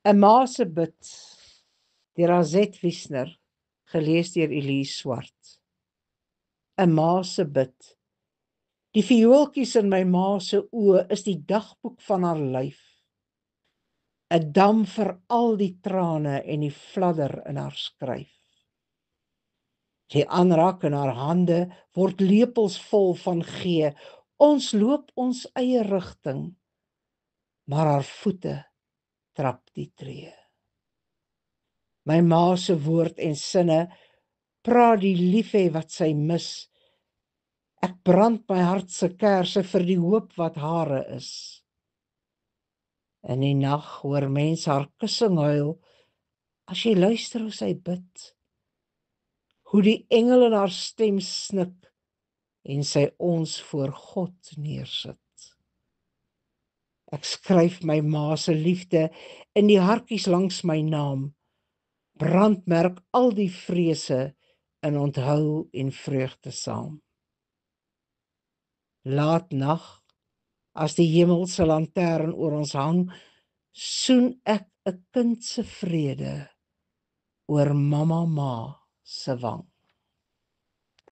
'n Ma se bid, deur Azet Wiesner, gelees deur Elise Swart. 'n Ma se bid. Die viooltjies in my ma se oë is die dagboek van haar lyf. 'n dam vir al die trane en die fladder in haar skryf. Sy aanraak in haar hande word lepels vol van gee. Ons loop ons eie rigting, maar haar voete trap die tree. My ma se woord en sinne praat die liefhê wat sy mis. Ek brand my hart se kerse vir die hoop wat hare is. In die nag hoor mens haar kussing huil, as jy luister hoe sy bid. Hoe die engel in haar stem snik, en sy ons voor God neersit. Ek skryf my ma se liefde in die hartjies langs my naam, brandmerk al die vrese in onthou en vreugde saam. Laat nag, as die hemelse lantern oor ons hang, soen ek 'n kind se vrede oor mamma ma se wang.